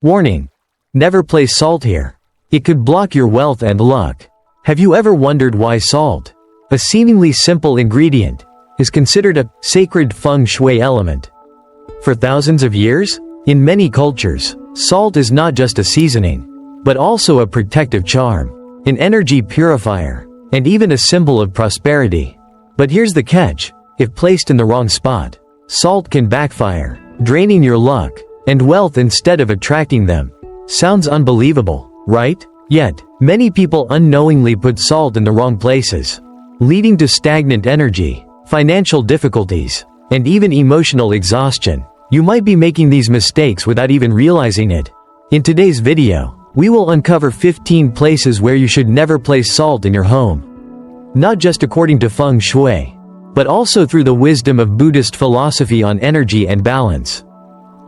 Warning: never place salt here. It could block your wealth and luck. Have you ever wondered why salt, a seemingly simple ingredient, is considered a sacred Feng Shui element? For thousands of years, in many cultures, salt is not just a seasoning, but also a protective charm, an energy purifier, and even a symbol of prosperity. But here's the catch: if placed in the wrong spot, salt can backfire, draining your luck and wealth instead of attracting them. Sounds unbelievable, right? Yet, many people unknowingly put salt in the wrong places, leading to stagnant energy, financial difficulties, and even emotional exhaustion. You might be making these mistakes without even realizing it. In today's video, we will uncover 15 places where you should never place salt in your home. Not just according to Feng Shui, but also through the wisdom of Buddhist philosophy on energy and balance.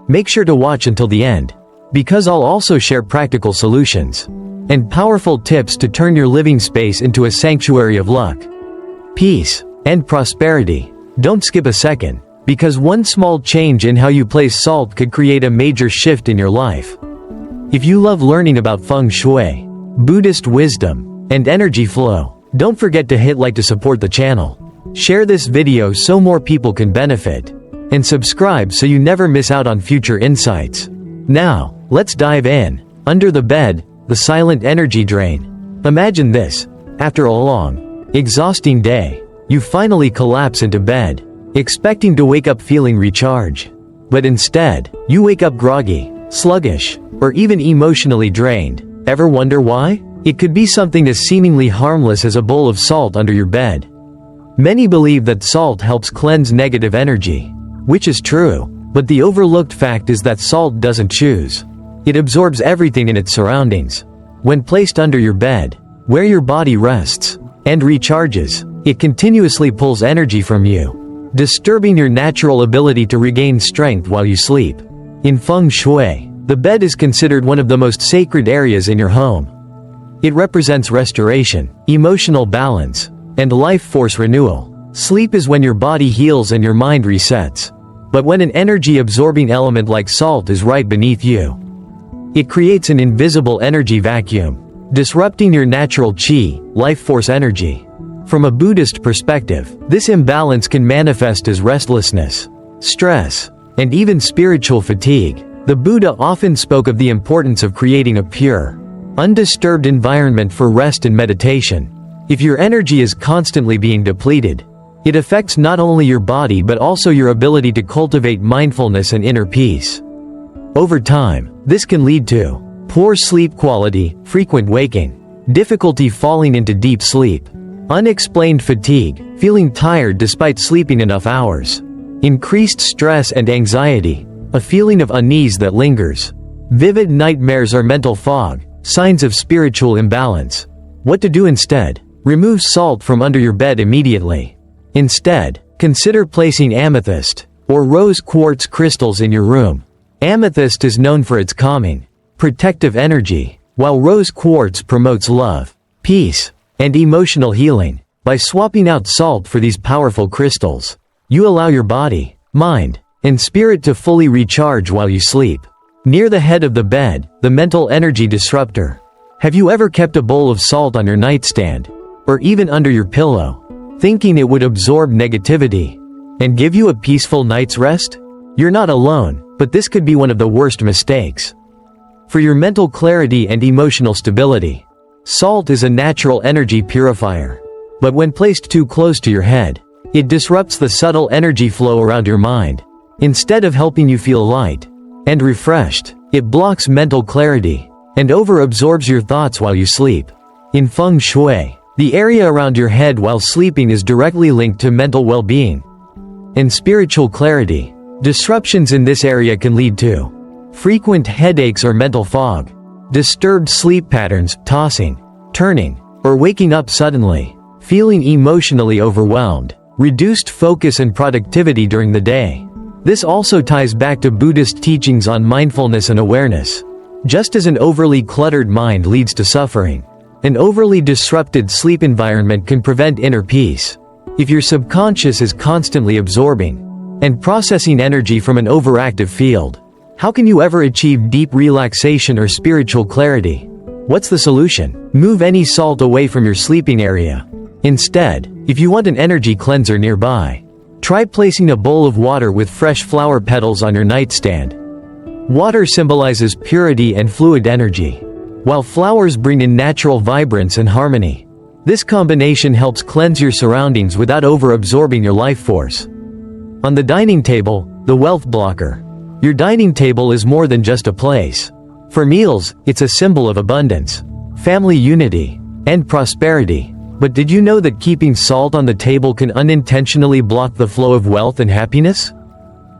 Make sure to watch until the end, because I'll also share practical solutions and powerful tips to turn your living space into a sanctuary of luck, peace, and prosperity. Don't skip a second, because one small change in how you place salt could create a major shift in your life. If you love learning about Feng Shui, Buddhist wisdom, and energy flow, don't forget to hit like to support the channel. Share this video so more people can benefit, and subscribe so you never miss out on future insights. Now, let's dive in. Under the bed, the silent energy drain. Imagine this: after a long, exhausting day, you finally collapse into bed, expecting to wake up feeling recharged. But instead, you wake up groggy, sluggish, or even emotionally drained. Ever wonder why? It could be something as seemingly harmless as a bowl of salt under your bed. Many believe that salt helps cleanse negative energy, which is true, but the overlooked fact is that salt doesn't choose. It absorbs everything in its surroundings. When placed under your bed, where your body rests and recharges, it continuously pulls energy from you, disturbing your natural ability to regain strength while you sleep. In Feng Shui, the bed is considered one of the most sacred areas in your home. It represents restoration, emotional balance, and life force renewal. Sleep is when your body heals and your mind resets. But when an energy-absorbing element like salt is right beneath you, it creates an invisible energy vacuum, disrupting your natural qi, life force energy. From a Buddhist perspective, this imbalance can manifest as restlessness, stress, and even spiritual fatigue. The Buddha often spoke of the importance of creating a pure, undisturbed environment for rest and meditation. If your energy is constantly being depleted, it affects not only your body but also your ability to cultivate mindfulness and inner peace. Over time, this can lead to poor sleep quality, frequent waking, difficulty falling into deep sleep, unexplained fatigue, feeling tired despite sleeping enough hours, increased stress and anxiety, a feeling of unease that lingers, vivid nightmares or mental fog, signs of spiritual imbalance. What to do instead? Remove salt from under your bed immediately. Instead, consider placing amethyst or rose quartz crystals in your room. Amethyst is known for its calming, protective energy, while rose quartz promotes love, peace, and emotional healing. By swapping out salt for these powerful crystals, you allow your body, mind, and spirit to fully recharge while you sleep. Near the head of the bed, the mental energy disruptor. Have you ever kept a bowl of salt on your nightstand, or even under your pillow, thinking it would absorb negativity and give you a peaceful night's rest? You're not alone, but this could be one of the worst mistakes. For your mental clarity and emotional stability, salt is a natural energy purifier. But when placed too close to your head, it disrupts the subtle energy flow around your mind. Instead of helping you feel light and refreshed, it blocks mental clarity and overabsorbs your thoughts while you sleep. In Feng Shui, the area around your head while sleeping is directly linked to mental well-being and spiritual clarity. Disruptions in this area can lead to frequent headaches or mental fog, disturbed sleep patterns, tossing, turning, or waking up suddenly, feeling emotionally overwhelmed, reduced focus and productivity during the day. This also ties back to Buddhist teachings on mindfulness and awareness. Just as an overly cluttered mind leads to suffering, an overly disrupted sleep environment can prevent inner peace. If your subconscious is constantly absorbing and processing energy from an overactive field, How can you ever achieve deep relaxation or spiritual clarity? What's the solution? Move any salt away from your sleeping area. Instead, if you want an energy cleanser nearby, try placing a bowl of water with fresh flower petals on your nightstand. Water symbolizes purity and fluid energy, while flowers bring in natural vibrance and harmony. This combination helps cleanse your surroundings without over-absorbing your life force. On the dining table, the wealth blocker. Your dining table is more than just a place. For meals, it's a symbol of abundance, family unity, and prosperity. But did you know that keeping salt on the table can unintentionally block the flow of wealth and happiness?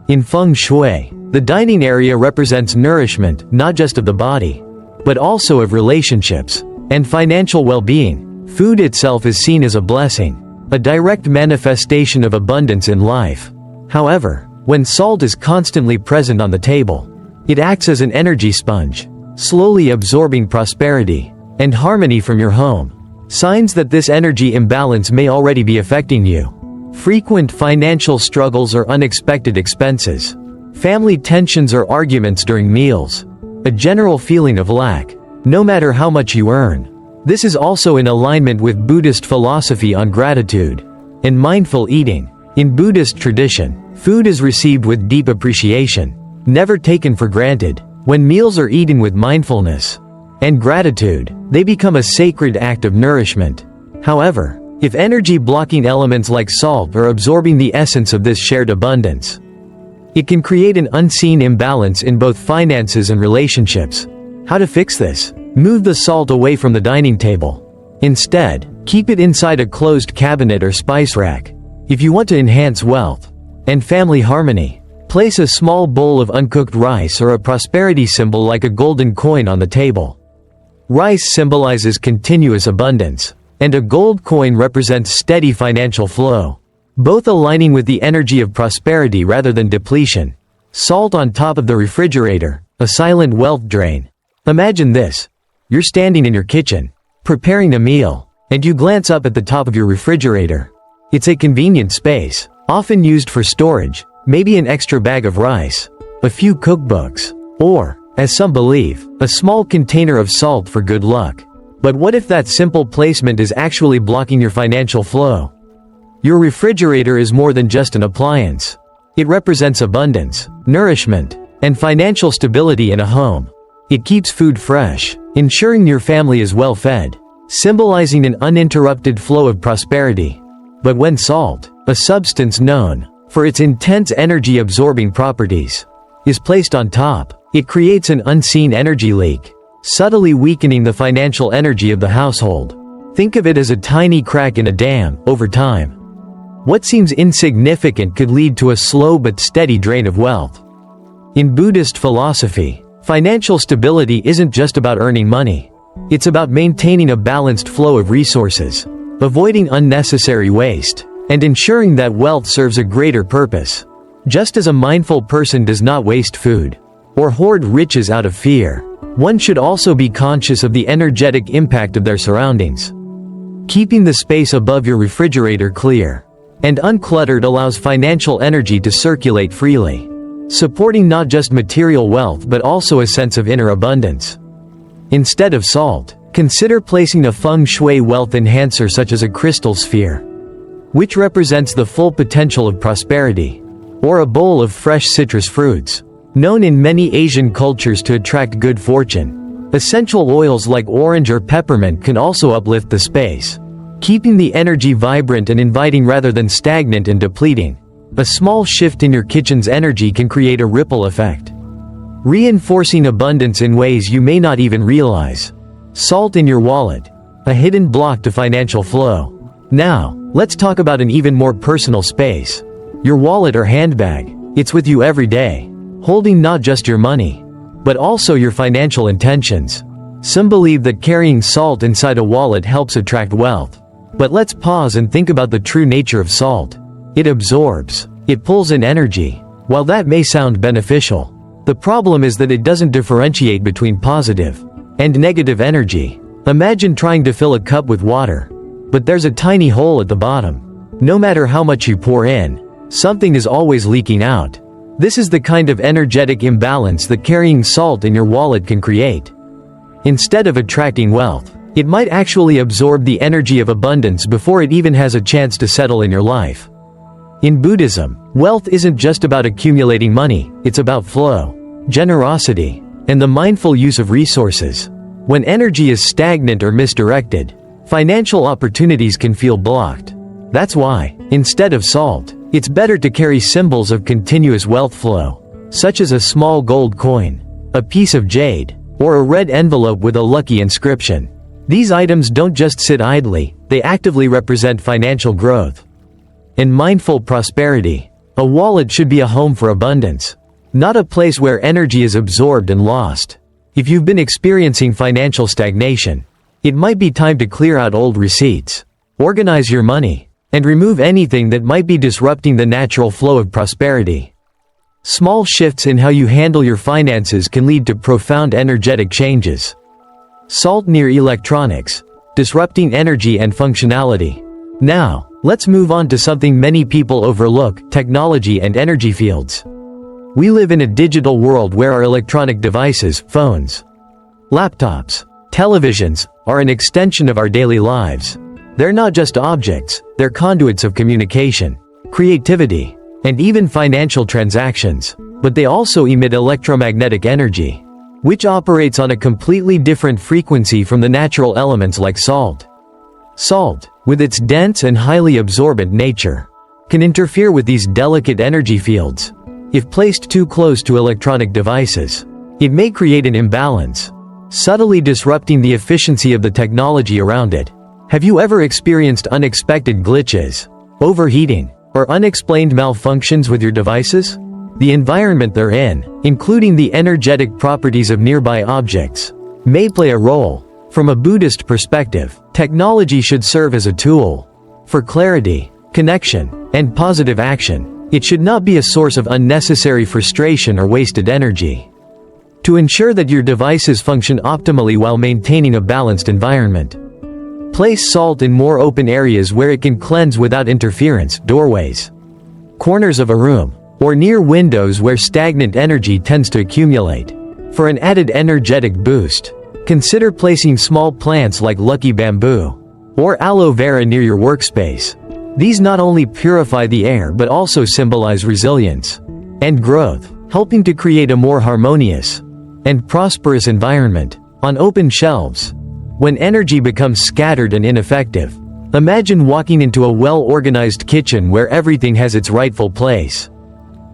In Feng Shui, the dining area represents nourishment not just of the body, but also of relationships and financial well-being. Food itself is seen as a blessing, a direct manifestation of abundance in life. However, when salt is constantly present on the table, it acts as an energy sponge, slowly absorbing prosperity and harmony from your home. Signs that this energy imbalance may already be affecting you. Frequent financial struggles or unexpected expenses. Family tensions or arguments during meals. A general feeling of lack, no matter how much you earn. This is also in alignment with Buddhist philosophy on gratitude and mindful eating. In Buddhist tradition, food is received with deep appreciation, never taken for granted. When meals are eaten with mindfulness and gratitude, they become a sacred act of nourishment. However, if energy-blocking elements like salt are absorbing the essence of this shared abundance, it can create an unseen imbalance in both finances and relationships. How to fix this? Move the salt away from the dining table. Instead, keep it inside a closed cabinet or spice rack. If you want to enhance wealth and family harmony, place a small bowl of uncooked rice or a prosperity symbol like a golden coin on the table. Rice symbolizes continuous abundance, and a gold coin represents steady financial flow, both aligning with the energy of prosperity rather than depletion. Salt on top of the refrigerator, a silent wealth drain. Imagine this. You're standing in your kitchen, preparing a meal, and you glance up at the top of your refrigerator. It's a convenient space, often used for storage, maybe an extra bag of rice, a few cookbooks, or, as some believe, a small container of salt for good luck. But what if that simple placement is actually blocking your financial flow? Your refrigerator is more than just an appliance. It represents abundance, nourishment, and financial stability in a home. It keeps food fresh, ensuring your family is well fed, symbolizing an uninterrupted flow of prosperity. But when salt, a substance known for its intense energy-absorbing properties, is placed on top, it creates an unseen energy leak, subtly weakening the financial energy of the household. Think of it as a tiny crack in a dam. Over time, what seems insignificant could lead to a slow but steady drain of wealth. In Buddhist philosophy, financial stability isn't just about earning money. It's about maintaining a balanced flow of resources, avoiding unnecessary waste, and ensuring that wealth serves a greater purpose. Just as a mindful person does not waste food or hoard riches out of fear, one should also be conscious of the energetic impact of their surroundings. Keeping the space above your refrigerator clear and uncluttered allows financial energy to circulate freely, supporting not just material wealth but also a sense of inner abundance. Instead of salt, consider placing a Feng Shui wealth enhancer such as a crystal sphere, which represents the full potential of prosperity, or a bowl of fresh citrus fruits, known in many Asian cultures to attract good fortune. Essential oils like orange or peppermint can also uplift the space, keeping the energy vibrant and inviting rather than stagnant and depleting. A small shift in your kitchen's energy can create a ripple effect, reinforcing abundance in ways you may not even realize. Salt in your wallet, a hidden block to financial flow. Now, let's talk about an even more personal space. Your wallet or handbag. It's with you every day, holding not just your money, but also your financial intentions. Some believe that carrying salt inside a wallet helps attract wealth. But let's pause and think about the true nature of salt. It absorbs, it pulls in energy. While that may sound beneficial, the problem is that it doesn't differentiate between positive and negative energy. Imagine trying to fill a cup with water, but there's a tiny hole at the bottom. No matter how much you pour in, something is always leaking out. This is the kind of energetic imbalance that carrying salt in your wallet can create. Instead of attracting wealth, it might actually absorb the energy of abundance before it even has a chance to settle in your life. In Buddhism, wealth isn't just about accumulating money, it's about flow, generosity, and the mindful use of resources. When energy is stagnant or misdirected, financial opportunities can feel blocked. That's why, instead of salt, it's better to carry symbols of continuous wealth flow, such as a small gold coin, a piece of jade, or a red envelope with a lucky inscription. These items don't just sit idly, they actively represent financial growth. In mindful prosperity, a wallet should be a home for abundance, not a place where energy is absorbed and lost. If you've been experiencing financial stagnation, it might be time to clear out old receipts, organize your money, and remove anything that might be disrupting the natural flow of prosperity. Small shifts in how you handle your finances can lead to profound energetic changes. Salt near electronics, disrupting energy and functionality. Now, let's move on to something many people overlook: technology and energy fields. We live in a digital world where our electronic devices, phones, laptops, televisions, are an extension of our daily lives. They're not just objects, they're conduits of communication, creativity, and even financial transactions. But they also emit electromagnetic energy, which operates on a completely different frequency from the natural elements like salt. Salt, with its dense and highly absorbent nature, can interfere with these delicate energy fields. If placed too close to electronic devices, it may create an imbalance, subtly disrupting the efficiency of the technology around it. Have you ever experienced unexpected glitches, overheating, or unexplained malfunctions with your devices? The environment they're in, including the energetic properties of nearby objects, may play a role. From a Buddhist perspective, technology should serve as a tool for clarity, connection, and positive action. It should not be a source of unnecessary frustration or wasted energy. To ensure that your devices function optimally while maintaining a balanced environment, place salt in more open areas where it can cleanse without interference, doorways, corners of a room, or near windows where stagnant energy tends to accumulate. For an added energetic boost, consider placing small plants like lucky bamboo or aloe vera near your workspace. These not only purify the air but also symbolize resilience and growth, helping to create a more harmonious and prosperous environment. On open shelves, when energy becomes scattered and ineffective, imagine walking into a well-organized kitchen where everything has its rightful place.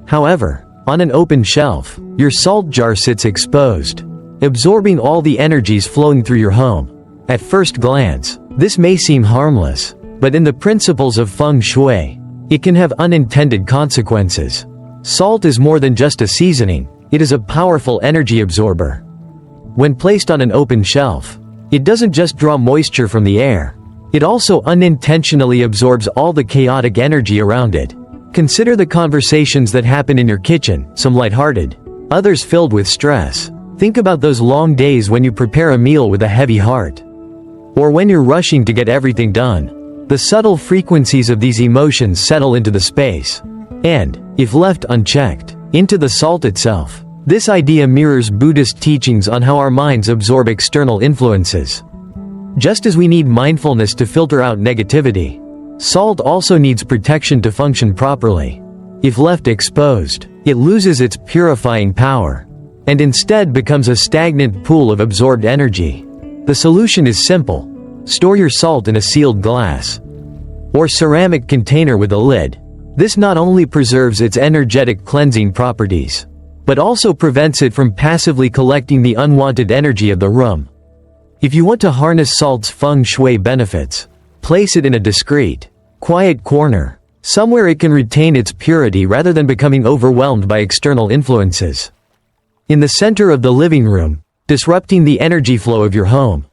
However, on an open shelf, your salt jar sits exposed, absorbing all the energies flowing through your home. At first glance, this may seem harmless, but in the principles of Feng Shui, it can have unintended consequences. Salt is more than just a seasoning, it is a powerful energy absorber. When placed on an open shelf, it doesn't just draw moisture from the air, it also unintentionally absorbs all the chaotic energy around it. Consider the conversations that happen in your kitchen, some lighthearted, others filled with stress. Think about those long days when you prepare a meal with a heavy heart, or when you're rushing to get everything done. The subtle frequencies of these emotions settle into the space, and, if left unchecked, into the salt itself. This idea mirrors Buddhist teachings on how our minds absorb external influences. Just as we need mindfulness to filter out negativity, salt also needs protection to function properly. If left exposed, it loses its purifying power, and instead becomes a stagnant pool of absorbed energy. The solution is simple. Store your salt in a sealed glass or ceramic container with a lid. This not only preserves its energetic cleansing properties, but also prevents it from passively collecting the unwanted energy of the room. If you want to harness salt's Feng Shui benefits, place it in a discreet, quiet corner, somewhere it can retain its purity rather than becoming overwhelmed by external influences. In the center of the living room, disrupting the energy flow of your home.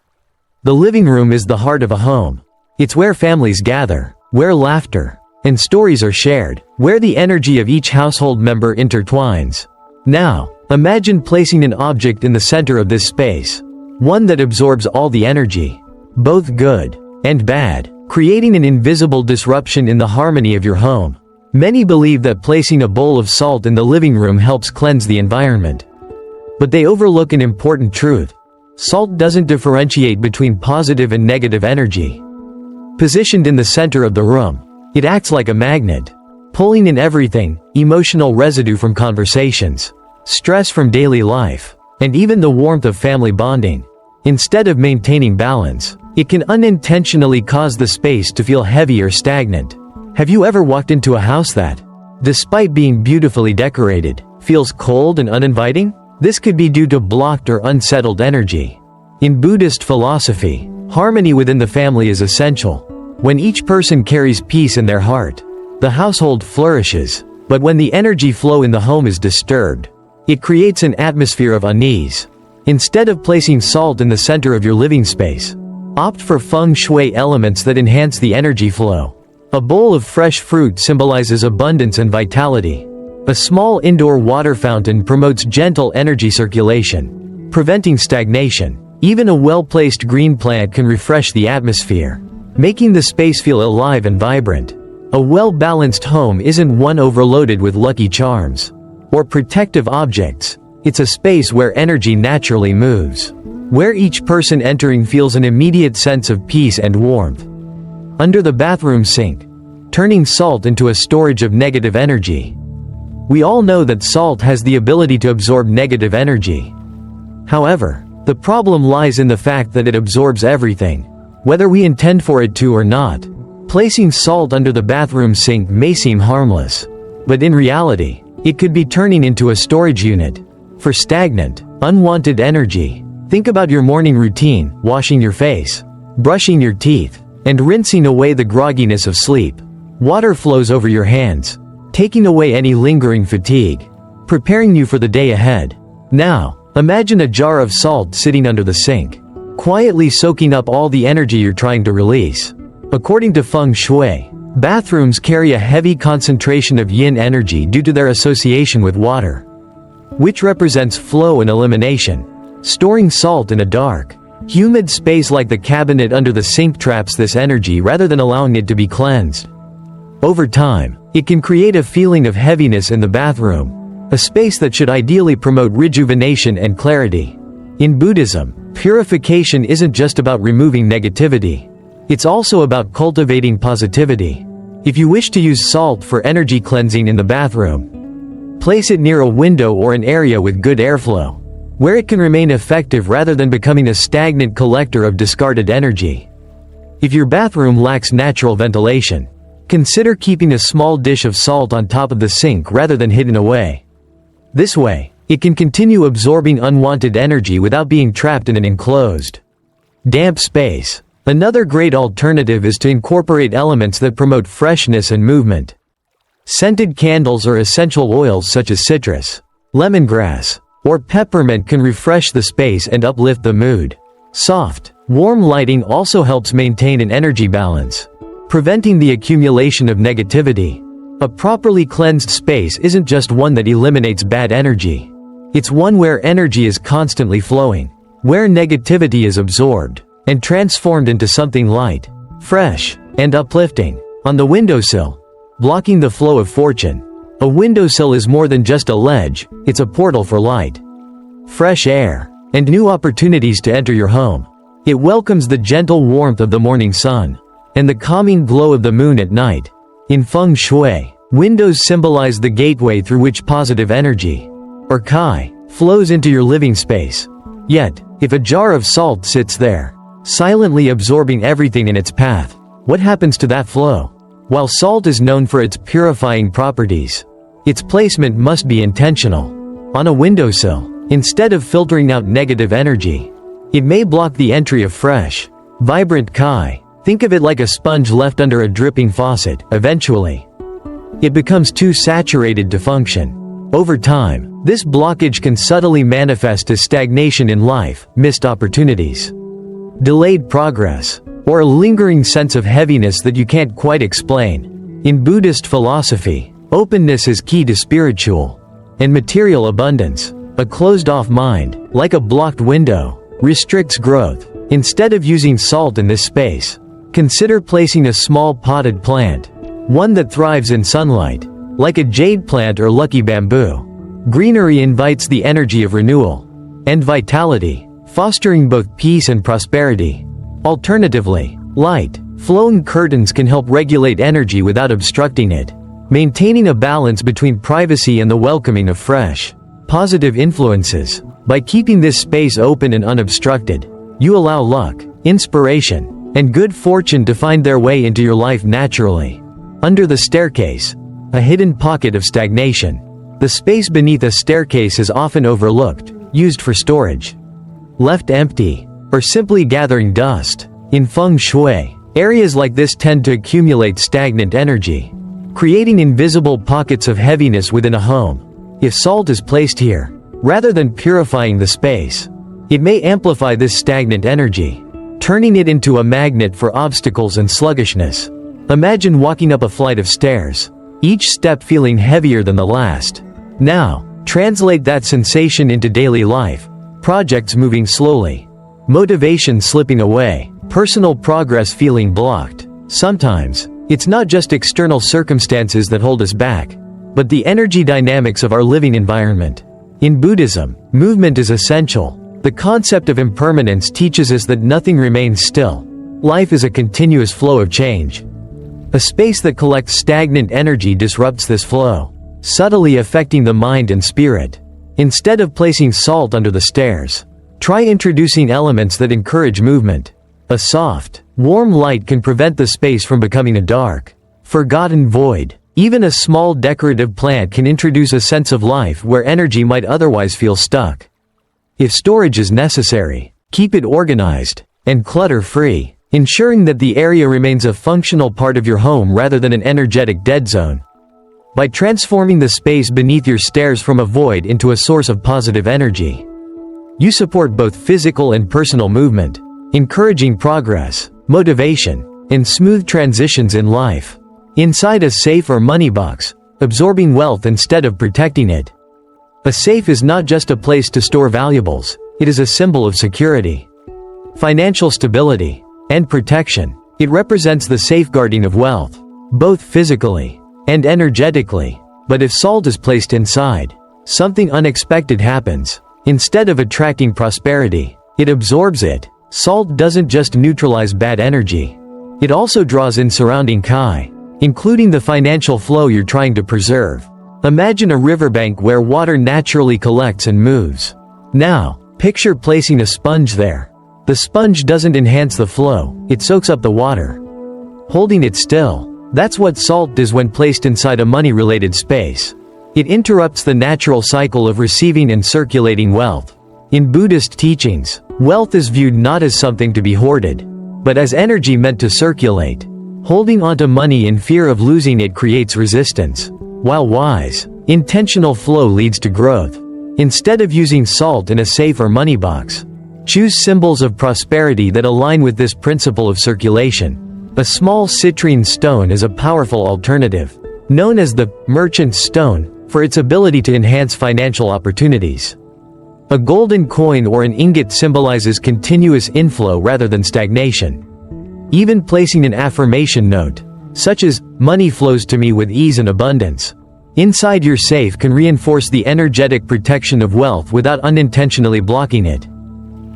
The living room is the heart of a home. It's where families gather, where laughter and stories are shared, where the energy of each household member intertwines. Now, imagine placing an object in the center of this space, one that absorbs all the energy, both good and bad, creating an invisible disruption in the harmony of your home. Many believe that placing a bowl of salt in the living room helps cleanse the environment. But they overlook an important truth. Salt doesn't differentiate between positive and negative energy. Positioned in the center of the room, it acts like a magnet, pulling in everything: emotional residue from conversations, stress from daily life, and even the warmth of family bonding. Instead of maintaining balance, it can unintentionally cause the space to feel heavy or stagnant. Have you ever walked into a house that, despite being beautifully decorated, feels cold and uninviting? This could be due to blocked or unsettled energy. In Buddhist philosophy, harmony within the family is essential. When each person carries peace in their heart, the household flourishes. But when the energy flow in the home is disturbed, it creates an atmosphere of unease. Instead of placing salt in the center of your living space, opt for Feng Shui elements that enhance the energy flow. A bowl of fresh fruit symbolizes abundance and vitality. A small indoor water fountain promotes gentle energy circulation, preventing stagnation. Even a well-placed green plant can refresh the atmosphere, making the space feel alive and vibrant. A well-balanced home isn't one overloaded with lucky charms or protective objects. It's a space where energy naturally moves, where each person entering feels an immediate sense of peace and warmth. Under the bathroom sink, turning salt into a storage of negative energy. We all know that salt has the ability to absorb negative energy. However, the problem lies in the fact that it absorbs everything, whether we intend for it to or not. Placing salt under the bathroom sink may seem harmless, but in reality, it could be turning into a storage unit for stagnant, unwanted energy. Think about your morning routine: washing your face, brushing your teeth, and rinsing away the grogginess of sleep. Water flows over your hands, taking away any lingering fatigue, preparing you for the day ahead. Now, imagine a jar of salt sitting under the sink, quietly soaking up all the energy you're trying to release. According to Feng Shui, bathrooms carry a heavy concentration of yin energy due to their association with water, which represents flow and elimination. Storing salt in a dark, humid space like the cabinet under the sink traps this energy rather than allowing it to be cleansed. Over time, it can create a feeling of heaviness in the bathroom, a space that should ideally promote rejuvenation and clarity. In Buddhism, purification isn't just about removing negativity. It's also about cultivating positivity. If you wish to use salt for energy cleansing in the bathroom, place it near a window or an area with good airflow, where it can remain effective rather than becoming a stagnant collector of discarded energy. If your bathroom lacks natural ventilation, consider keeping a small dish of salt on top of the sink rather than hidden away. This way, it can continue absorbing unwanted energy without being trapped in an enclosed, damp space. Another great alternative is to incorporate elements that promote freshness and movement. Scented candles or essential oils such as citrus, lemongrass, or peppermint can refresh the space and uplift the mood. Soft, warm lighting also helps maintain an energy balance, preventing the accumulation of negativity. A properly cleansed space isn't just one that eliminates bad energy. It's one where energy is constantly flowing, where negativity is absorbed and transformed into something light, fresh, and uplifting. On the windowsill, blocking the flow of fortune. A windowsill is more than just a ledge, it's a portal for light, fresh air, and new opportunities to enter your home. It welcomes the gentle warmth of the morning sun and the calming glow of the moon at night. In Feng Shui, windows symbolize the gateway through which positive energy, or Kai, flows into your living space. Yet, if a jar of salt sits there, silently absorbing everything in its path, what happens to that flow? While salt is known for its purifying properties, its placement must be intentional. On a windowsill, instead of filtering out negative energy, it may block the entry of fresh, vibrant Kai. Think of it like a sponge left under a dripping faucet. Eventually, it becomes too saturated to function. Over time, this blockage can subtly manifest as stagnation in life, missed opportunities, delayed progress, or a lingering sense of heaviness that you can't quite explain. In Buddhist philosophy, openness is key to spiritual and material abundance. A closed-off mind, like a blocked window, restricts growth. Instead of using salt in this space, consider placing a small potted plant, one that thrives in sunlight, like a jade plant or lucky bamboo. Greenery invites the energy of renewal and vitality, fostering both peace and prosperity. Alternatively, light, flowing curtains can help regulate energy without obstructing it, maintaining a balance between privacy and the welcoming of fresh, positive influences. By keeping this space open and unobstructed, you allow luck, inspiration, and good fortune to find their way into your life naturally. Under the staircase, a hidden pocket of stagnation. The space beneath a staircase is often overlooked, used for storage, left empty, or simply gathering dust. In Feng Shui, areas like this tend to accumulate stagnant energy, creating invisible pockets of heaviness within a home. If salt is placed here, rather than purifying the space, it may amplify this stagnant energy, turning it into a magnet for obstacles and sluggishness. Imagine walking up a flight of stairs, each step feeling heavier than the last. Now, translate that sensation into daily life. Projects moving slowly, motivation slipping away, personal progress feeling blocked. Sometimes, it's not just external circumstances that hold us back, but the energy dynamics of our living environment. In Buddhism, movement is essential. The concept of impermanence teaches us that nothing remains still. Life is a continuous flow of change. A space that collects stagnant energy disrupts this flow, subtly affecting the mind and spirit. Instead of placing salt under the stairs, try introducing elements that encourage movement. A soft, warm light can prevent the space from becoming a dark, forgotten void. Even a small decorative plant can introduce a sense of life where energy might otherwise feel stuck. If storage is necessary, keep it organized and clutter-free, ensuring that the area remains a functional part of your home rather than an energetic dead zone. By transforming the space beneath your stairs from a void into a source of positive energy, you support both physical and personal movement, encouraging progress, motivation, and smooth transitions in life. Inside a safe or money box, absorbing wealth instead of protecting it. A safe is not just a place to store valuables, it is a symbol of security, financial stability, and protection. It represents the safeguarding of wealth, both physically and energetically. But if salt is placed inside, something unexpected happens. Instead of attracting prosperity, it absorbs it. Salt doesn't just neutralize bad energy, it also draws in surrounding chi, including the financial flow you're trying to preserve. Imagine a riverbank where water naturally collects and moves. Now, picture placing a sponge there. The sponge doesn't enhance the flow, it soaks up the water, holding it still. That's what salt does when placed inside a money-related space. It interrupts the natural cycle of receiving and circulating wealth. In Buddhist teachings, wealth is viewed not as something to be hoarded, but as energy meant to circulate. Holding onto money in fear of losing it creates resistance, while wise, intentional flow leads to growth. Instead of using salt in a safe or money box, choose symbols of prosperity that align with this principle of circulation. A small citrine stone is a powerful alternative, known as the merchant stone, for its ability to enhance financial opportunities. A golden coin or an ingot symbolizes continuous inflow rather than stagnation. Even placing an affirmation note, such as, "Money flows to me with ease and abundance," inside your safe can reinforce the energetic protection of wealth without unintentionally blocking it.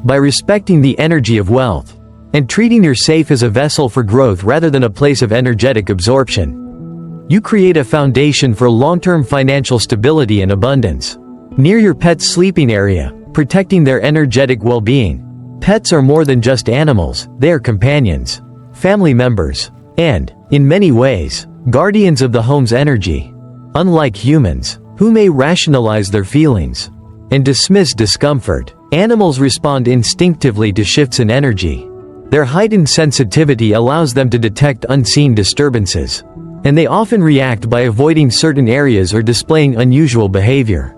By respecting the energy of wealth, and treating your safe as a vessel for growth rather than a place of energetic absorption, you create a foundation for long-term financial stability and abundance. Near your pet's sleeping area, protecting their energetic well-being. Pets are more than just animals, they are companions, family members, and, in many ways, guardians of the home's energy. Unlike humans, who may rationalize their feelings and dismiss discomfort, animals respond instinctively to shifts in energy. Their heightened sensitivity allows them to detect unseen disturbances, and they often react by avoiding certain areas or displaying unusual behavior.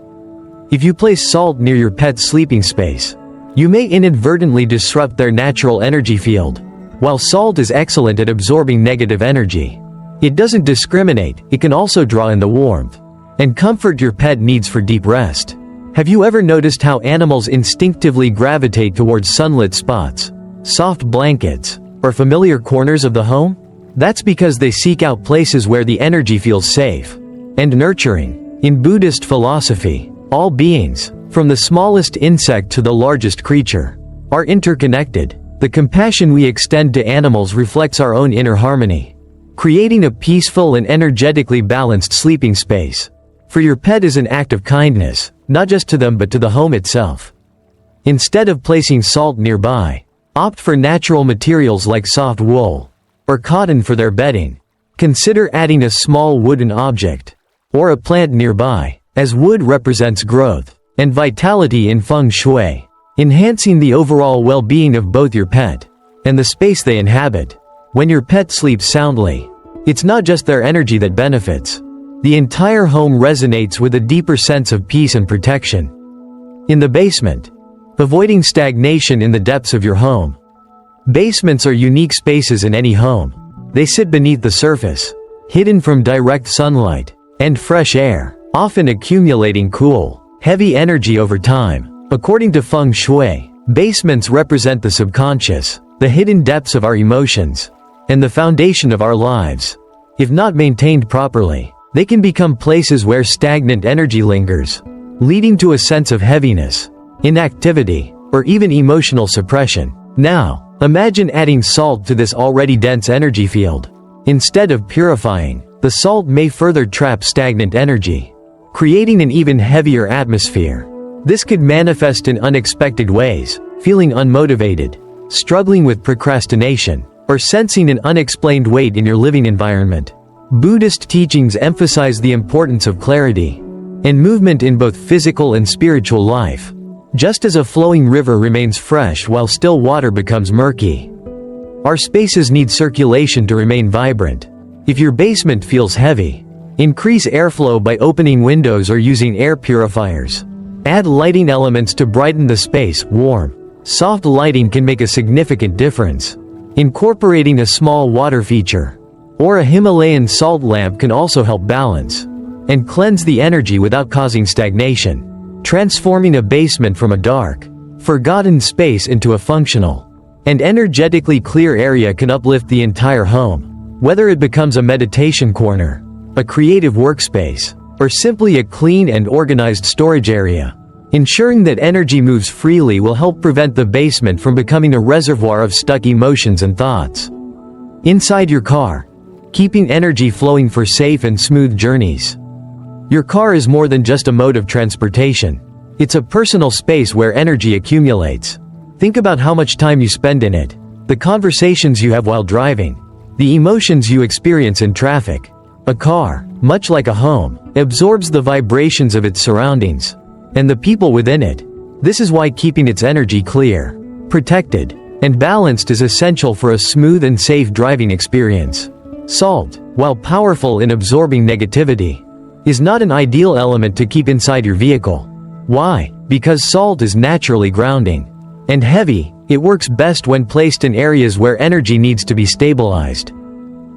If you place salt near your pet's sleeping space, you may inadvertently disrupt their natural energy field. While salt is excellent at absorbing negative energy, it doesn't discriminate. It can also draw in the warmth and comfort your pet needs for deep rest. Have you ever noticed how animals instinctively gravitate towards sunlit spots, soft blankets, or familiar corners of the home? That's because they seek out places where the energy feels safe and nurturing. In Buddhist philosophy, all beings, from the smallest insect to the largest creature, are interconnected. The compassion we extend to animals reflects our own inner harmony, creating a peaceful and energetically balanced sleeping space. For your pet is an act of kindness, not just to them but to the home itself. Instead of placing salt nearby, opt for natural materials like soft wool or cotton for their bedding. Consider adding a small wooden object or a plant nearby, as wood represents growth and vitality in Feng Shui, enhancing the overall well-being of both your pet and the space they inhabit. When your pet sleeps soundly, it's not just their energy that benefits. The entire home resonates with a deeper sense of peace and protection. In the basement, avoiding stagnation in the depths of your home. Basements are unique spaces in any home. They sit beneath the surface, hidden from direct sunlight and fresh air, often accumulating cool, heavy energy over time. According to Feng Shui, basements represent the subconscious, the hidden depths of our emotions, and the foundation of our lives. If not maintained properly, they can become places where stagnant energy lingers, leading to a sense of heaviness, inactivity, or even emotional suppression. Now, imagine adding salt to this already dense energy field. Instead of purifying, the salt may further trap stagnant energy, creating an even heavier atmosphere. This could manifest in unexpected ways, feeling unmotivated, struggling with procrastination, or sensing an unexplained weight in your living environment. Buddhist teachings emphasize the importance of clarity and movement in both physical and spiritual life. Just as a flowing river remains fresh while still water becomes murky, our spaces need circulation to remain vibrant. If your basement feels heavy, increase airflow by opening windows or using air purifiers. Add lighting elements to brighten the space. Warm, soft lighting can make a significant difference. Incorporating a small water feature or a Himalayan salt lamp can also help balance and cleanse the energy without causing stagnation. Transforming a basement from a dark, forgotten space into a functional and energetically clear area can uplift the entire home. Whether it becomes a meditation corner, a creative workspace, or simply a clean and organized storage area, ensuring that energy moves freely will help prevent the basement from becoming a reservoir of stuck emotions and thoughts. Inside your car, keeping energy flowing for safe and smooth journeys. Your car is more than just a mode of transportation. It's a personal space where energy accumulates. Think about how much time you spend in it, the conversations you have while driving, the emotions you experience in traffic. A car, much like a home, absorbs the vibrations of its surroundings and the people within it. This is why keeping its energy clear, protected, and balanced is essential for a smooth and safe driving experience. Salt, while powerful in absorbing negativity, is not an ideal element to keep inside your vehicle. Why? Because salt is naturally grounding and heavy. It works best when placed in areas where energy needs to be stabilized,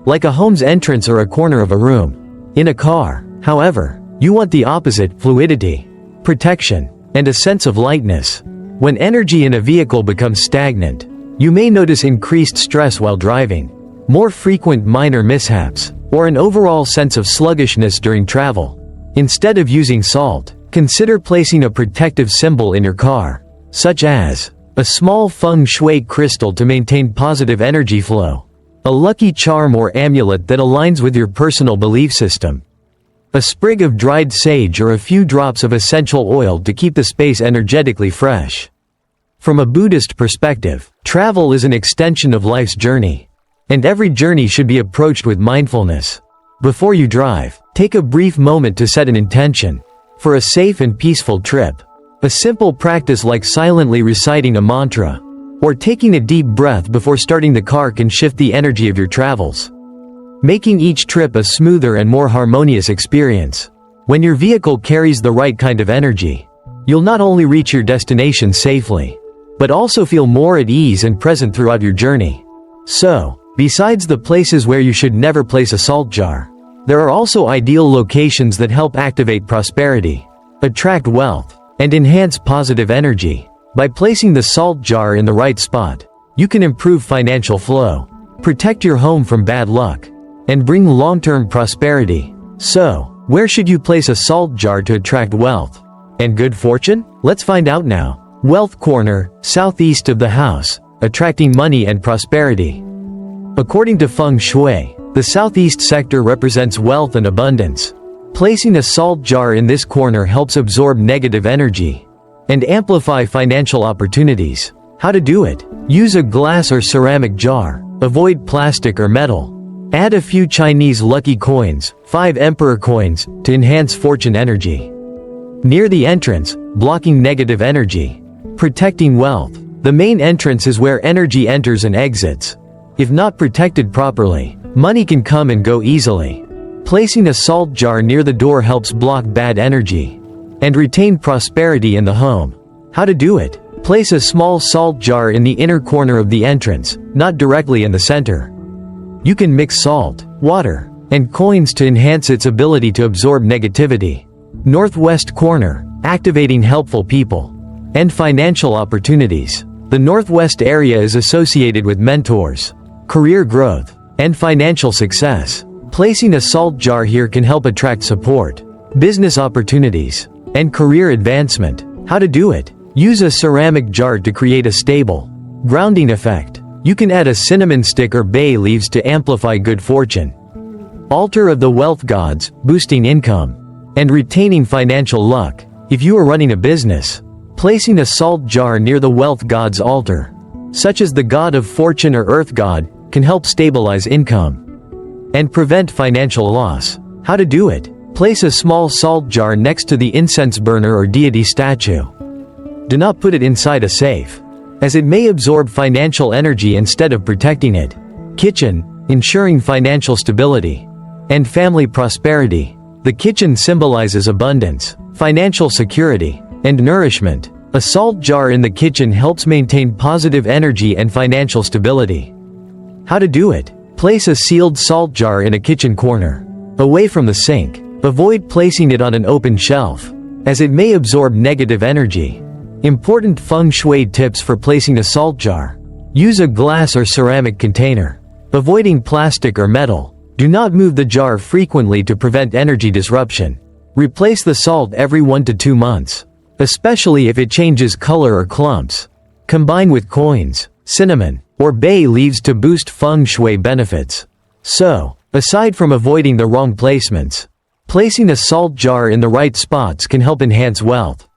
like a home's entrance or a corner of a room. In a car, however, you want the opposite: fluidity, protection, and a sense of lightness. When energy in a vehicle becomes stagnant, you may notice increased stress while driving, more frequent minor mishaps, or an overall sense of sluggishness during travel. Instead of using salt, consider placing a protective symbol in your car, such as a small Feng Shui crystal to maintain positive energy flow, a lucky charm or amulet that aligns with your personal belief system, a sprig of dried sage or a few drops of essential oil to keep the space energetically fresh. From a Buddhist perspective, travel is an extension of life's journey, and every journey should be approached with mindfulness. Before you drive, take a brief moment to set an intention for a safe and peaceful trip. A simple practice like silently reciting a mantra or taking a deep breath before starting the car can shift the energy of your travels, making each trip a smoother and more harmonious experience. When your vehicle carries the right kind of energy, you'll not only reach your destination safely, but also feel more at ease and present throughout your journey. So, besides the places where you should never place a salt jar, there are also ideal locations that help activate prosperity, attract wealth, and enhance positive energy. By placing the salt jar in the right spot, you can improve financial flow, protect your home from bad luck, and bring long-term prosperity. So, Where should you place a salt jar to attract wealth and good fortune? Let's find out now. Wealth corner, southeast of the house, attracting money and prosperity. According to Feng Shui, the southeast sector represents wealth and abundance. Placing a salt jar in this corner helps absorb negative energy and amplify financial opportunities. How to do it? Use a glass or ceramic jar. Avoid plastic or metal. Add a few Chinese lucky coins, 5 emperor coins, to enhance fortune energy. Near the entrance, blocking negative energy. Protecting wealth. The main entrance is where energy enters and exits. If not protected properly, money can come and go easily. Placing a salt jar near the door helps block bad energy and retain prosperity in the home. How to do it? Place a small salt jar in the inner corner of the entrance, not directly in the center. You can mix salt, water, and coins to enhance its ability to absorb negativity. Northwest corner, activating helpful people and financial opportunities. The northwest area is associated with mentors, career growth, and financial success. Placing a salt jar here can help attract support, business opportunities, and career advancement. How to do it? Use a ceramic jar to create a stable, grounding effect. You can add a cinnamon stick or bay leaves to amplify good fortune. Altar of the wealth gods, boosting income and retaining financial luck. If you are running a business, placing a salt jar near the wealth god's altar, such as the god of fortune or earth god, can help stabilize income and prevent financial loss. How to do it? Place a small salt jar next to the incense burner or deity statue. Do not put it inside a safe, as it may absorb financial energy instead of protecting it. Kitchen, ensuring financial stability and family prosperity. The kitchen symbolizes abundance, financial security, and nourishment. A salt jar in the kitchen helps maintain positive energy and financial stability. How to do it? Place a sealed salt jar in a kitchen corner, away from the sink. Avoid placing it on an open shelf, as it may absorb negative energy. Important Feng Shui tips for placing a salt jar. Use a glass or ceramic container, avoiding plastic or metal. Do not move the jar frequently to prevent energy disruption. Replace the salt every 1 to 2 months, especially if it changes color or clumps. Combine with coins, cinnamon, or bay leaves to boost Feng Shui benefits. So, aside from avoiding the wrong placements, placing a salt jar in the right spots can help enhance wealth,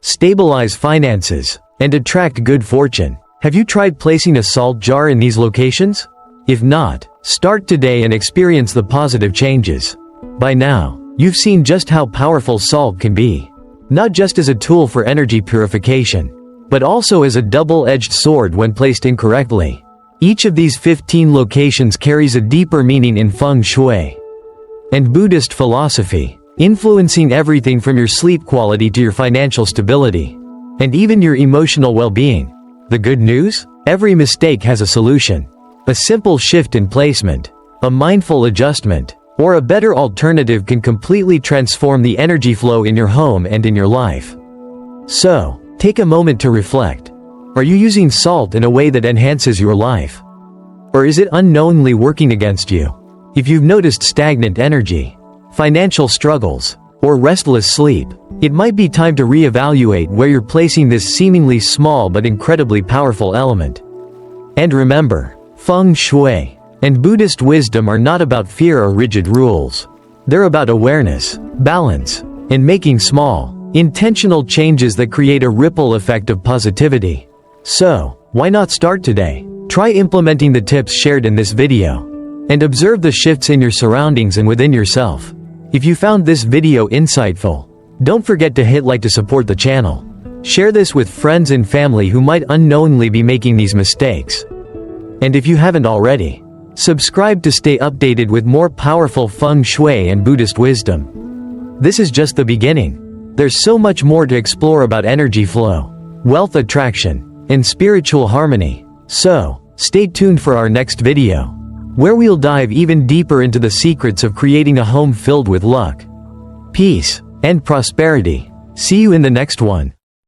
stabilize finances, and attract good fortune. Have you tried placing a salt jar in these locations? If not, start today and experience the positive changes. By now, you've seen just how powerful salt can be, not just as a tool for energy purification, but also as a double-edged sword when placed incorrectly. Each of these 15 locations carries a deeper meaning in Feng Shui and Buddhist philosophy, influencing everything from your sleep quality to your financial stability, and even your emotional well-being. The good news? Every mistake has a solution. A simple shift in placement, a mindful adjustment, or a better alternative can completely transform the energy flow in your home and in your life. So, take a moment to reflect. Are you using salt in a way that enhances your life? Or is it unknowingly working against you? If you've noticed stagnant energy, financial struggles, or restless sleep, it might be time to reevaluate where you're placing this seemingly small but incredibly powerful element. And remember, Feng Shui and Buddhist wisdom are not about fear or rigid rules. They're about awareness, balance, and making small, intentional changes that create a ripple effect of positivity. So, why not start today? Try implementing the tips shared in this video, and observe the shifts in your surroundings and within yourself. If you found this video insightful, don't forget to hit like to support the channel. Share this with friends and family who might unknowingly be making these mistakes. And if you haven't already, subscribe to stay updated with more powerful Feng Shui and Buddhist wisdom. This is just the beginning. There's so much more to explore about energy flow, wealth attraction, and spiritual harmony. So, stay tuned for our next video, where we'll dive even deeper into the secrets of creating a home filled with luck, peace, and prosperity. See you in the next one.